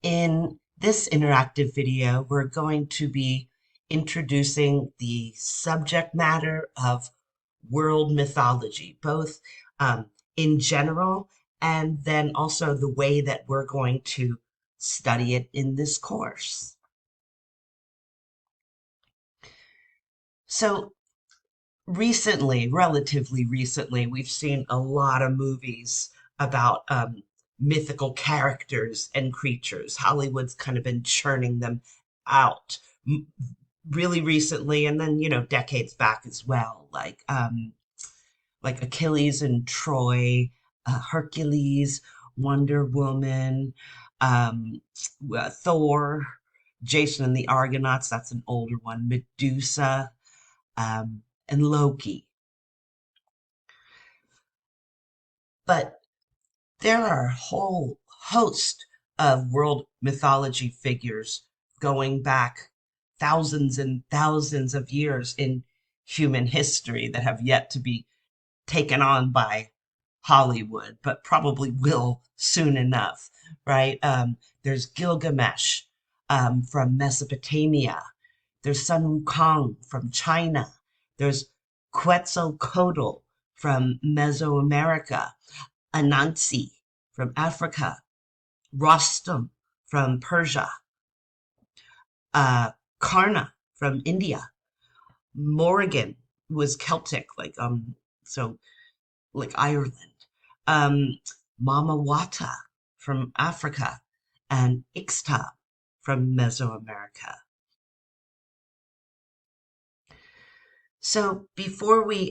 In this interactive video, we're going to be introducing the subject matter of world mythology, both in general and then also the way that we're going to study it in this course. So recently, relatively recently, we've seen a lot of movies about mythical characters and creatures. Hollywood's kind of been churning them out really recently, and then decades back as well, like Achilles and Troy, Hercules, Wonder Woman, um, Thor, Jason and the Argonauts. That's an older one. Medusa, and Loki. But there are a whole host of world mythology figures going back thousands and thousands of years in human history that have yet to be taken on by Hollywood, but probably will soon enough, right? There's Gilgamesh from Mesopotamia. There's Sun Wukong from China. There's Quetzalcoatl from Mesoamerica. Anansi from Africa. Rostam from Persia. Karna from India. Morrigan was Celtic, so like Ireland. Um, Mama Wata from Africa, and Ixta from Mesoamerica. So before we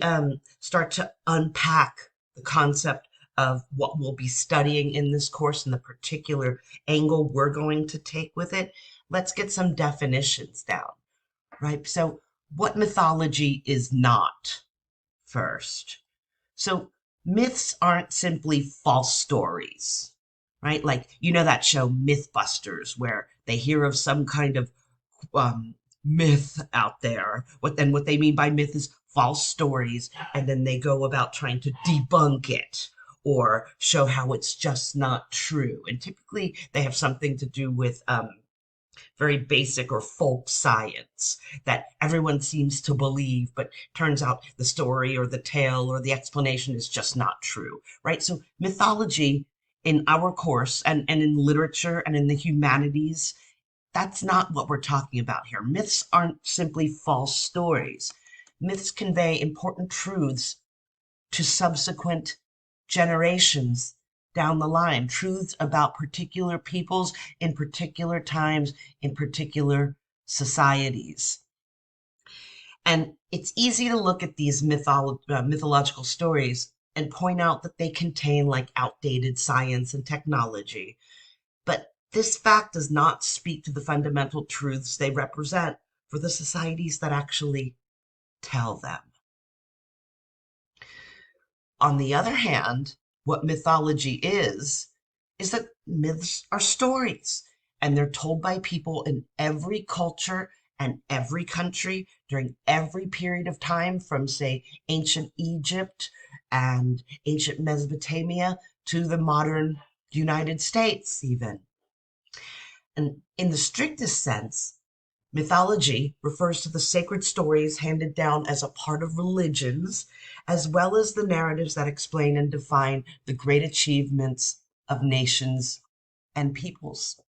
start to unpack the concept of what we'll be studying in this course and the particular angle we're going to take with it, let's get some definitions down, right? So what mythology is not first. So myths aren't simply false stories, right? Like, that show Mythbusters, where they hear of some kind of um, myth out there. What they mean by myth is false stories, and then they go about trying to debunk it or show how it's just not true. And typically, they have something to do with very basic or folk science that everyone seems to believe, but turns out the story or the tale or the explanation is just not true, right? So mythology in our course and in literature and in the humanities, that's not what we're talking about here. Myths aren't simply false stories. Myths convey important truths to subsequent generations down the line, truths about particular peoples in particular times, in particular societies. And it's easy to look at these mythological stories and point out that they contain like outdated science and technology. But this fact does not speak to the fundamental truths they represent for the societies that actually tell them. On the other hand, what mythology is that myths are stories, and they're told by people in every culture and every country during every period of time, from, say, ancient Egypt and ancient Mesopotamia to the modern United States, even. And in the strictest sense, mythology refers to the sacred stories handed down as a part of religions, as well as the narratives that explain and define the great achievements of nations and peoples.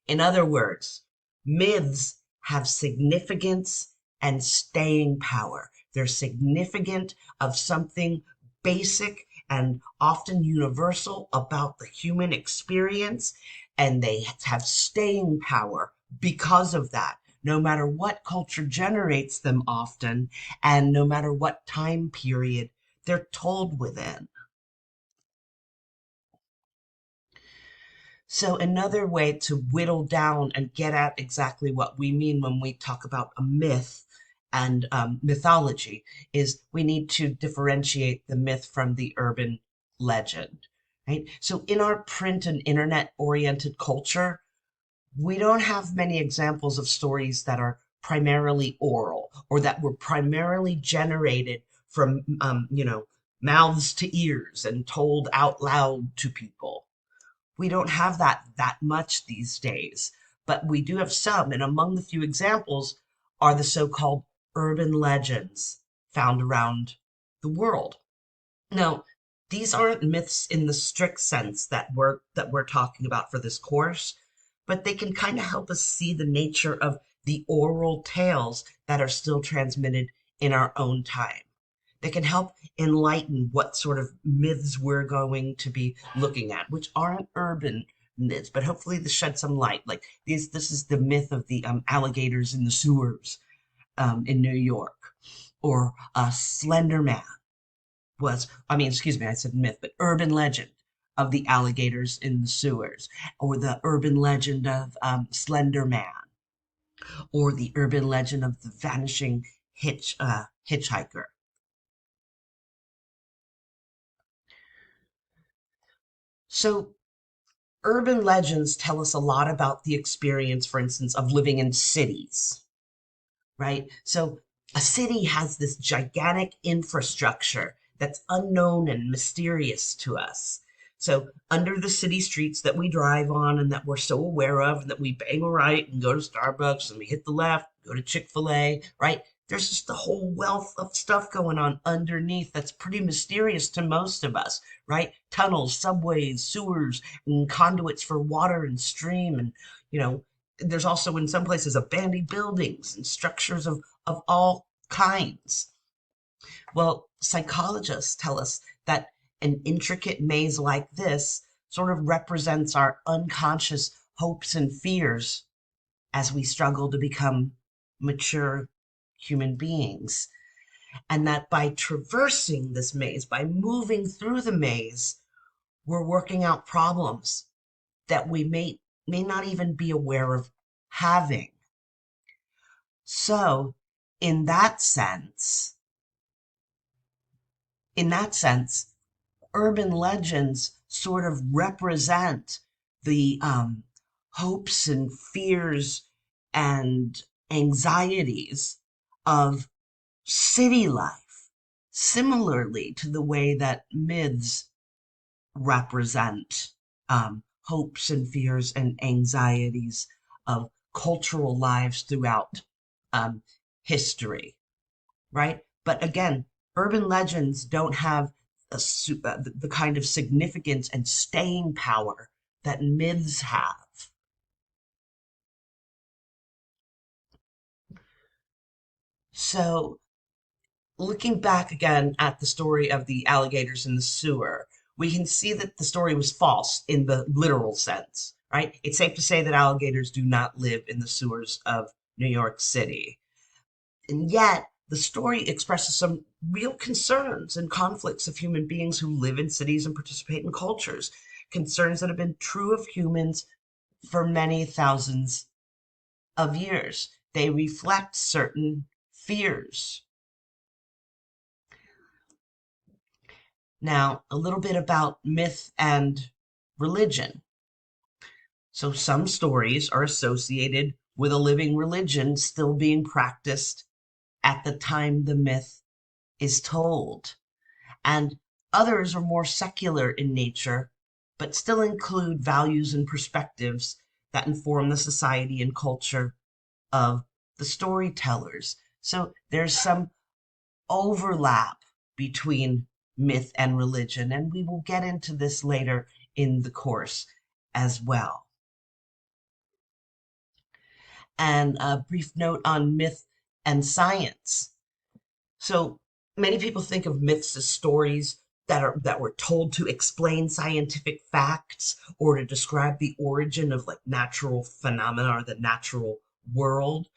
In other words, myths have significance and staying power. They're significant of something basic and often universal about the human experience, and they have staying power because of that, no matter what culture generates them often, and no matter what time period they're told within. So another way to whittle down and get at exactly what we mean when we talk about a myth and mythology is we need to differentiate the myth from the urban legend, right? So in our print and internet-oriented culture, we don't have many examples of stories that are primarily oral or that were primarily generated from, mouths to ears and told out loud to people. we don't have that much these days, but we do have some, and among the few examples are the so-called urban legends found around the world. Now, these aren't myths in the strict sense that we're talking about for this course, but they can kind of help us see the nature of the oral tales that are still transmitted in our own time. They can help enlighten what sort of myths we're going to be looking at, which aren't urban myths, but hopefully this shed some light. Like this is the myth of the alligators in the sewers in New York, or Slender Man I mean, excuse me, I said myth, but urban legend of the alligators in the sewers, or the urban legend of Slender Man, or the urban legend of the vanishing hitchhiker. So, urban legends tell us a lot about the experience, for instance, of living in cities, right? So a city has this gigantic infrastructure that's unknown and mysterious to us. So under the city streets that we drive on and that we're so aware of, and that we bang a right and go to Starbucks and we hit the left, go to Chick-fil-A, right? There's just a whole wealth of stuff going on underneath that's pretty mysterious to most of us, right? Tunnels, subways, sewers, and conduits for water and stream, and you know, there's also in some places abandoned buildings and structures of all kinds. Well, psychologists tell us that an intricate maze like this sort of represents our unconscious hopes and fears as we struggle to become mature human beings. And that by traversing this maze, by moving through the maze, we're working out problems that we may not even be aware of having. So, in that sense, in that sense, urban legends sort of represent the hopes and fears and anxieties of city life, similarly to the way that myths represent hopes and fears and anxieties of cultural lives throughout history, right? But again, urban legends don't have the kind of significance and staying power that myths have. So, looking back again at the story of the alligators in the sewer, we can see that the story was false in the literal sense, right? It's safe to say that alligators do not live in the sewers of New York City. And yet, the story expresses some real concerns and conflicts of human beings who live in cities and participate in cultures, concerns that have been true of humans for many thousands of years. They reflect certain fears. Now, a little bit about myth and religion. So, some stories are associated with a living religion still being practiced at the time the myth is told, and others are more secular in nature, but still include values and perspectives that inform the society and culture of the storytellers. So there's some overlap between myth and religion, and we will get into this later in the course as well. And a brief note on myth and science. So many people think of myths as stories that were told to explain scientific facts or to describe the origin of like natural phenomena or the natural world.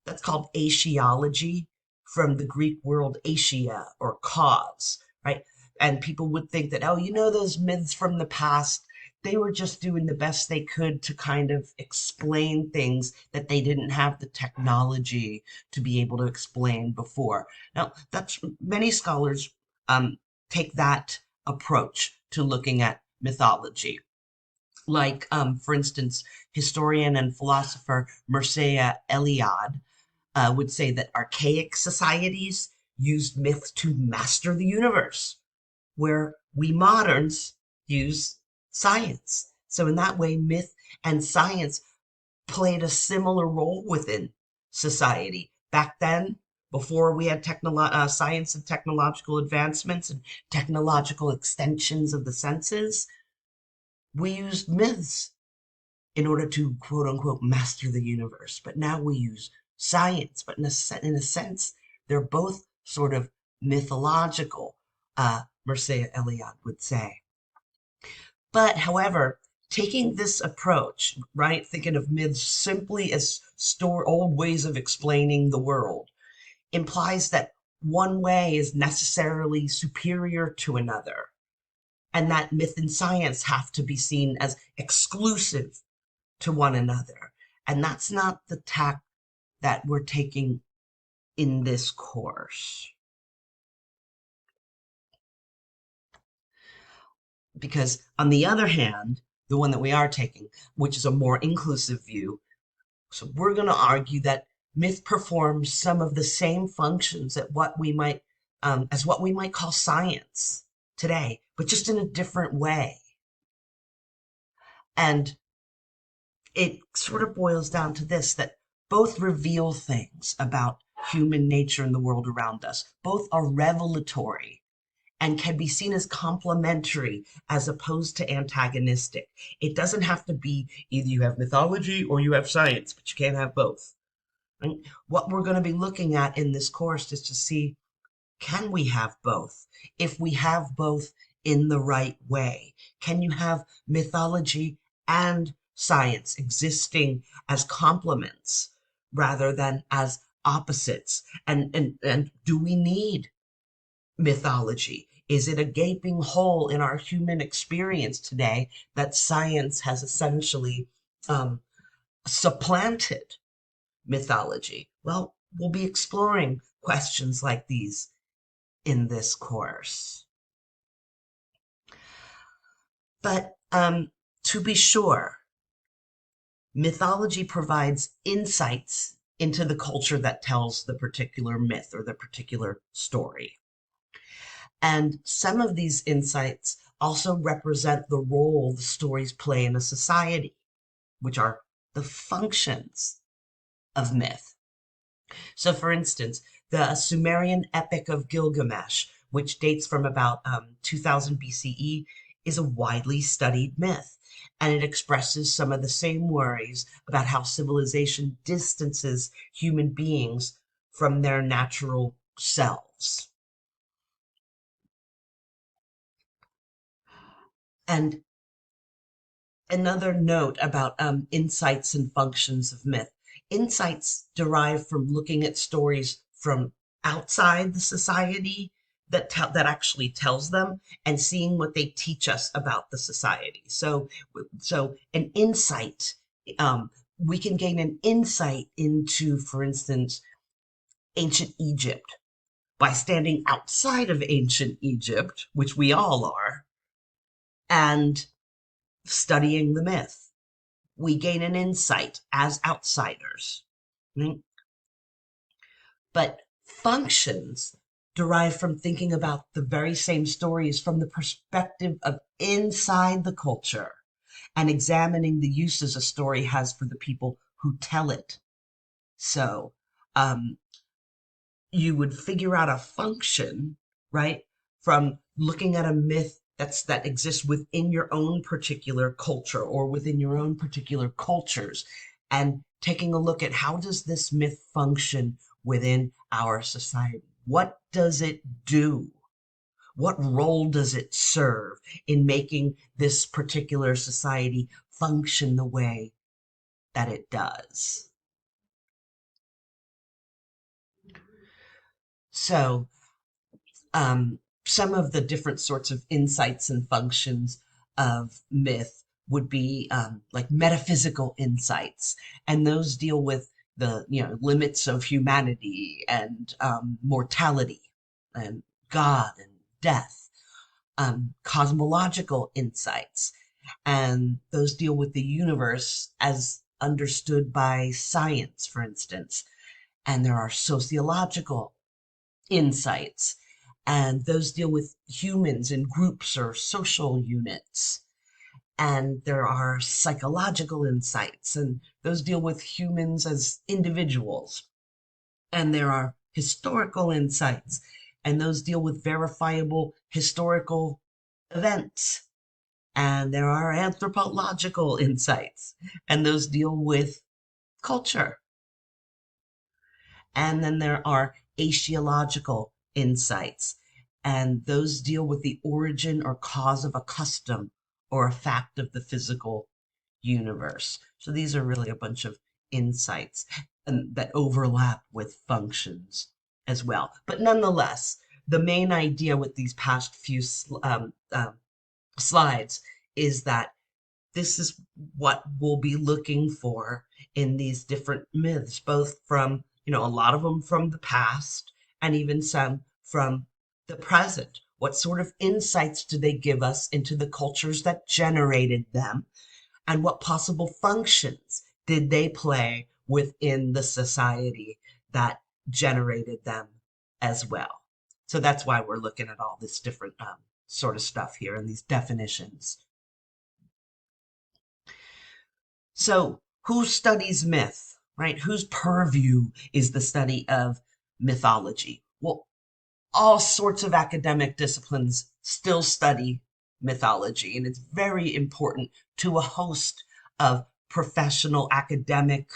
That's called asiology, from the Greek word asia, or cause, right? And people would think that, oh, those myths from the past, they were just doing the best they could to kind of explain things that they didn't have the technology to be able to explain before. Now, that's many scholars take that approach to looking at mythology. Like, for instance, historian and philosopher Mircea Eliade would say that archaic societies used myth to master the universe, where we moderns use science. So in that way, myth and science played a similar role within society. Back then, before we had science and technological advancements and technological extensions of the senses, we used myths in order to quote unquote master the universe. But now we use science, but in a sense, they're both sort of mythological, Mircea Eliade would say. But however, taking this approach, right, thinking of myths simply as old ways of explaining the world, implies that one way is necessarily superior to another, and that myth and science have to be seen as exclusive to one another. And that's not the tack that we're taking in this course. Because, on the other hand, the one that we are taking, which is a more inclusive view, so we're going to argue that myth performs some of the same functions at what we might as what we might call science today, but just in a different way. And it sort of boils down to this, that both reveal things about human nature and the world around us. Both are revelatory and can be seen as complementary as opposed to antagonistic. It doesn't have to be either you have mythology or you have science, but you can't have both. Right? What we're going to be looking at in this course is to see, can we have both? If we have both in the right way, can you have mythology and science existing as complements rather than as opposites? And do we need mythology? Is it a gaping hole in our human experience today that science has essentially um, supplanted mythology? Well, we'll be exploring questions like these in this course. But to be sure, mythology provides insights into the culture that tells the particular myth or the particular story. And some of these insights also represent the role the stories play in a society, which are the functions of myth. So, for instance, the Sumerian Epic of Gilgamesh, which dates from about 2000 BCE, is a widely studied myth, and it expresses some of the same worries about how civilization distances human beings from their natural selves. And another note about insights and functions of myth. Insights derive from looking at stories from outside the society that actually tells them, and seeing what they teach us about the society. So an insight, we can gain an insight into, for instance, ancient Egypt by standing outside of ancient Egypt, which we all are, and studying the myth. We gain an insight as outsiders. Right? But functions derive from thinking about the very same stories from the perspective of inside the culture and examining the uses a story has for the people who tell it. So, um, you would figure out a function, right, from looking at a myth that exists within your own particular culture or within your own particular cultures, and taking a look at how does this myth function within our society? What does it do? What role does it serve in making this particular society function the way that it does? So, some of the different sorts of insights and functions of myth would be like metaphysical insights, and those deal with the limits of humanity and mortality and God and death. Cosmological insights, and those deal with the universe as understood by science, for instance. And there are sociological insights, and those deal with humans in groups or social units. And there are psychological insights, and those deal with humans as individuals. And there are historical insights, and those deal with verifiable historical events. And there are anthropological insights, and those deal with culture. And then there are asiological insights, and those deal with the origin or cause of a custom or a fact of the physical universe. So these are really a bunch of insights and that overlap with functions as well. But nonetheless, the main idea with these past few slides is that this is what we'll be looking for in these different myths, both from, a lot of them from the past and even some from the present. What sort of insights do they give us into the cultures that generated them? And what possible functions did they play within the society that generated them as well? So that's why we're looking at all this different sort of stuff here and these definitions. So, who studies myth, right? Whose purview is the study of mythology? Well, all sorts of academic disciplines still study mythology, and it's very important to a host of professional academic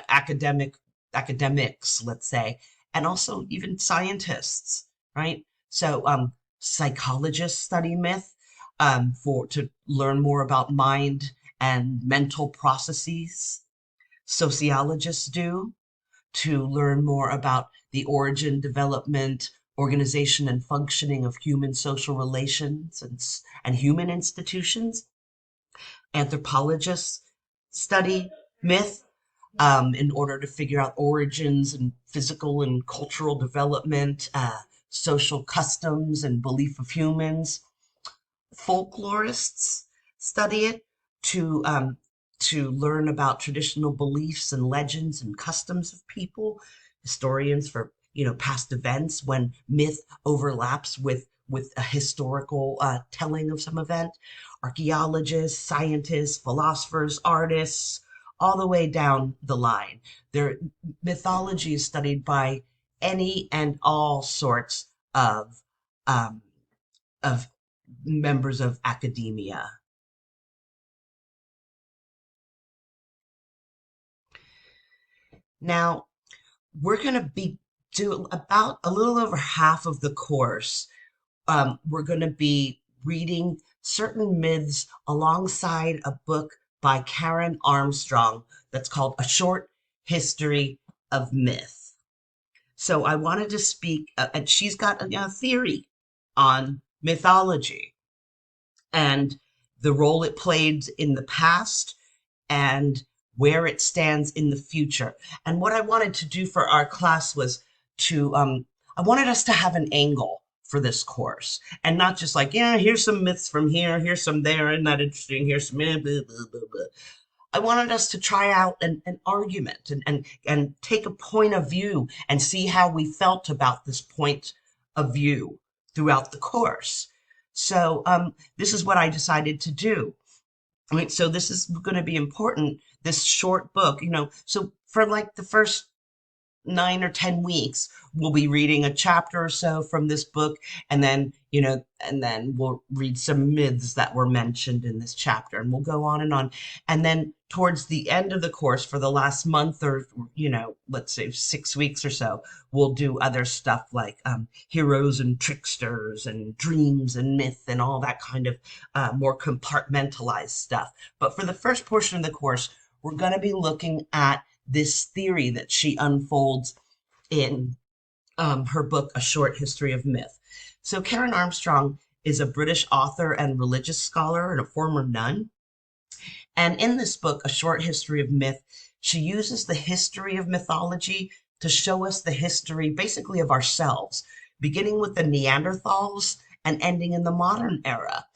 academics, let's say, and also even scientists, right? So, psychologists study myth for to learn more about mind and mental processes. Sociologists do to learn more about the origin, development, organization, and functioning of human social relations and human institutions. Anthropologists study myth in order to figure out origins and physical and cultural development, social customs and belief of humans. Folklorists study it to um, to learn about traditional beliefs and legends and customs of people. Historians for past events when myth overlaps with a historical telling of some event. Archaeologists, scientists, philosophers, artists, all the way down the line. Their mythology is studied by any and all sorts um, of members of academia. Now, we're going to be do about a little over half of the course. We're going to be reading certain myths alongside a book by Karen Armstrong that's called A Short History of Myth. So I wanted to speak, and she's got a theory on mythology and the role it played in the past and where it stands in the future. And what I wanted to do for our class was I wanted us to have an angle for this course and not just like, yeah, here's some myths from here, here's some there, isn't that interesting? Here's some blah, blah, blah, blah. I wanted us to try out an argument and take a point of view and see how we felt about this point of view throughout the course. So this is what I decided to do. I mean, so this is going to be important, this short book, so for like the first 9 or 10 weeks, we'll be reading a chapter or so from this book, and then, and then we'll read some myths that were mentioned in this chapter, and we'll go on and on. And then towards the end of the course, for the last month or, let's say 6 weeks or so, we'll do other stuff like heroes and tricksters and dreams and myth and all that kind of more compartmentalized stuff. But for the first portion of the course, we're going to be looking at this theory that she unfolds in her book, A Short History of Myth. So, Karen Armstrong is a British author and religious scholar and a former nun. And in this book, A Short History of Myth, she uses the history of mythology to show us the history basically of ourselves, beginning with the Neanderthals and ending in the modern era.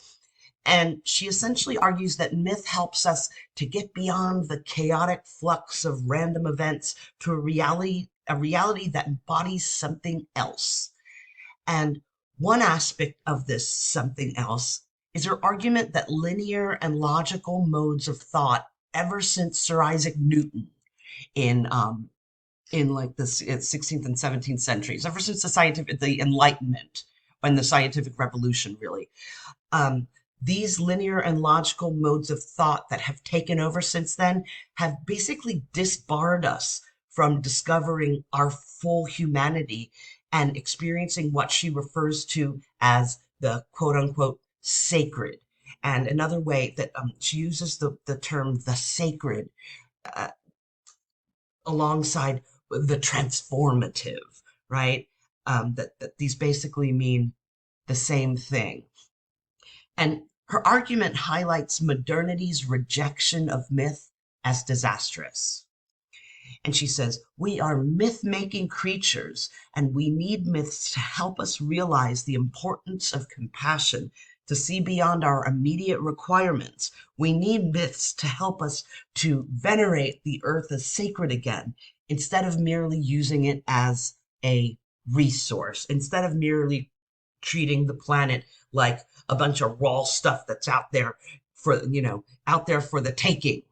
And she essentially argues that myth helps us to get beyond the chaotic flux of random events to a reality that embodies something else. And one aspect of this something else is her argument that linear and logical modes of thought, ever since Sir Isaac Newton in like the 16th and 17th centuries, ever since the Enlightenment and the scientific revolution, really, um, these linear and logical modes of thought that have taken over since then have basically disbarred us from discovering our full humanity and experiencing what she refers to as the quote unquote sacred. And another way that she uses the term the sacred uh, alongside the transformative, right? That these basically mean the same thing. And her argument highlights modernity's rejection of myth as disastrous. And she says, we are myth making creatures, and we need myths to help us realize the importance of compassion, to see beyond our immediate requirements. We need myths to help us to venerate the earth as sacred again, instead of merely using it as a resource, instead of merely treating the planet like a bunch of raw stuff that's out there out there for the taking,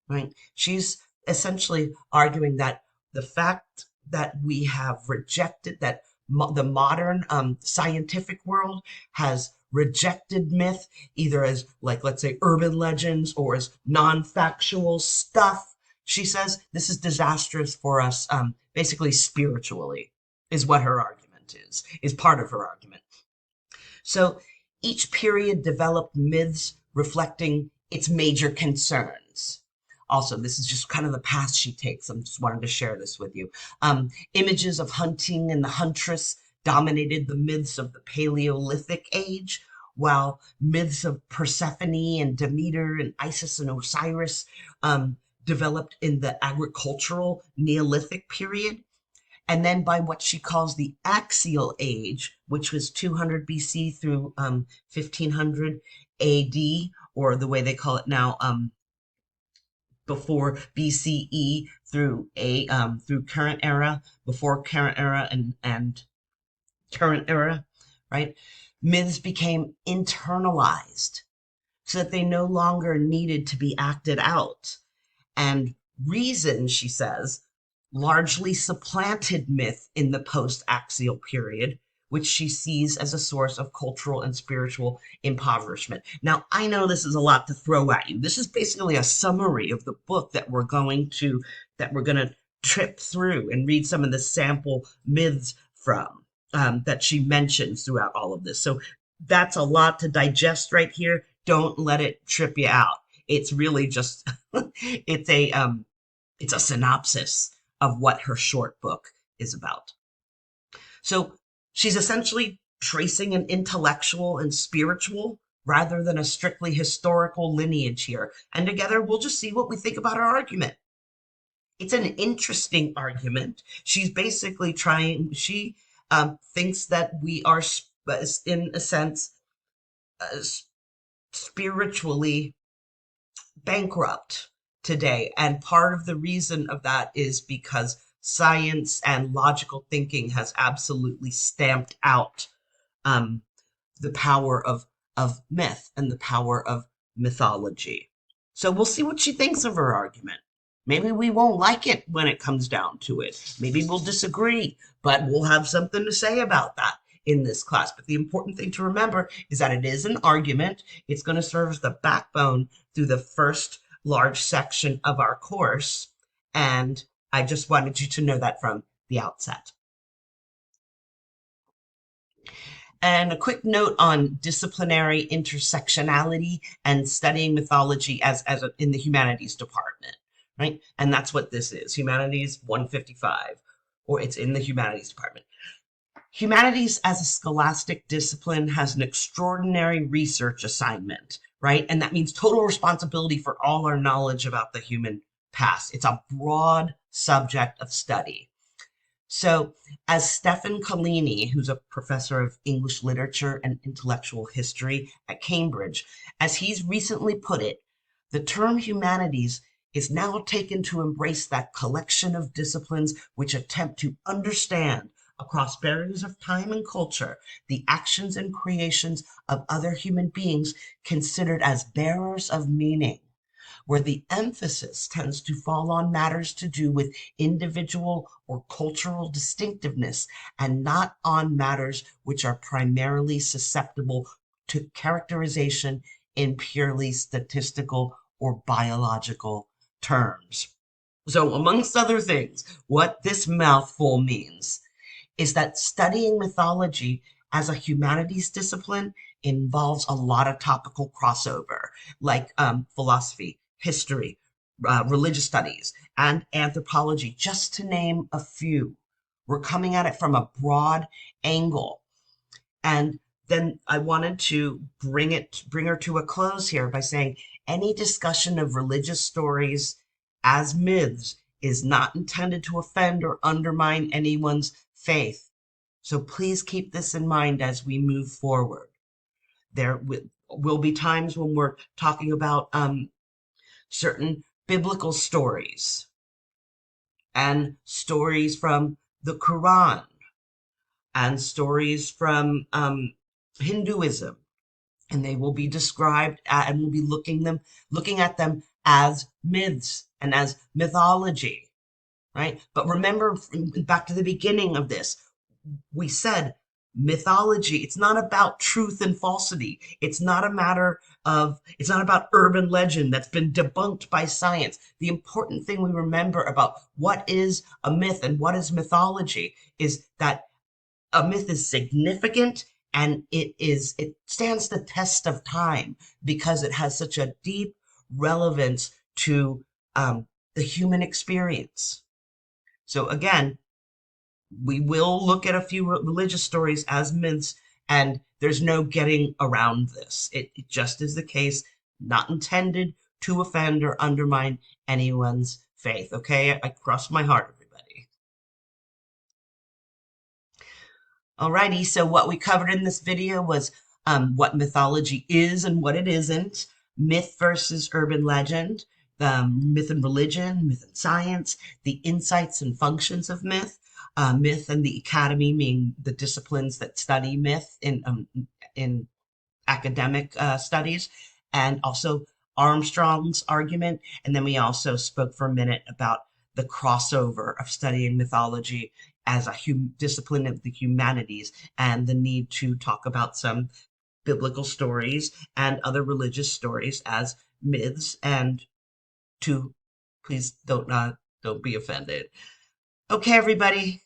right? She's essentially arguing that the fact that we have rejected that the modern scientific world has rejected myth either as, like, let's say, urban legends or as non-factual stuff. She says this is disastrous for us, basically spiritually, is what her argument is part of her argument. So each period developed myths reflecting its major concerns. Also, this is just kind of the path she takes. I'm just wanting to share this with you. Images of hunting and the huntress dominated the myths of the Paleolithic age, while myths of Persephone and Demeter and Isis and Osiris developed in the agricultural Neolithic period. And then by what she calls the axial age, which was 200 BC through 1500 AD, or the way they call it now, before BCE through current era, before current era, and current era, right? Myths became internalized so that they no longer needed to be acted out. And reason, she says, largely supplanted myth in the post-axial period, which she sees as a source of cultural and spiritual impoverishment. Now, I know this is a lot to throw at you. This is basically a summary of the book that we're going to trip through and read some of the sample myths from, that she mentions throughout all of this. So that's a lot to digest right here. Don't let it trip you out. It's really just it's a synopsis of what her short book is about. So she's essentially tracing an intellectual and spiritual rather than a strictly historical lineage here. And together we'll just see what we think about her argument. It's an interesting argument. She's basically she thinks that we are, in a sense, uh, spiritually bankrupt today. And part of the reason of that is because science and logical thinking has absolutely stamped out um, the power of myth and the power of mythology. So we'll see what she thinks of her argument. Maybe we won't like it when it comes down to it. Maybe we'll disagree, but we'll have something to say about that in this class. But the important thing to remember is that it is an argument. It's going to serve as the backbone through the first large section of our course. And I just wanted you to know that from the outset. And a quick note on disciplinary intersectionality and studying mythology in the humanities department, right? And that's what this is, Humanities 155, or it's in the humanities department. Humanities as a scholastic discipline has an extraordinary research assignment, right? And that means total responsibility for all our knowledge about the human past. It's a broad subject of study. So, as Stefan Collini, who's a professor of English literature and intellectual history at Cambridge, as he's recently put it, the term humanities is now taken to embrace that collection of disciplines which attempt to understand, across barriers of time and culture, the actions and creations of other human beings considered as bearers of meaning, where the emphasis tends to fall on matters to do with individual or cultural distinctiveness and not on matters which are primarily susceptible to characterization in purely statistical or biological terms. So, amongst other things, what this mouthful means is that studying mythology as a humanities discipline involves a lot of topical crossover, like philosophy, history, religious studies, and anthropology, just to name a few. We're coming at it from a broad angle. And then I wanted to bring her to a close here by saying any discussion of religious stories as myths is not intended to offend or undermine anyone's faith. So please keep this in mind as we move forward. There will be times when we're talking about certain biblical stories and stories from the Quran and stories from Hinduism, and they will be described and we'll be looking at them as myths and as mythology, right? But remember, back to the beginning of this, we said mythology, it's not about truth and falsity. It's not about urban legend that's been debunked by science. The important thing we remember about what is a myth and what is mythology is that a myth is significant and it stands the test of time because it has such a deep relevance to the human experience. So again, we will look at a few religious stories as myths, and there's no getting around this. It just is the case, not intended to offend or undermine anyone's faith. Okay, I cross my heart, everybody. Alrighty, so what we covered in this video was what mythology is and what it isn't, myth versus urban legend, myth and religion, myth and science, the insights and functions of myth, myth and the academy meaning the disciplines that study myth in academic studies, and also Armstrong's argument. And then we also spoke for a minute about the crossover of studying mythology as a discipline of the humanities and the need to talk about some biblical stories and other religious stories as myths, and to please don't be offended. Okay, everybody,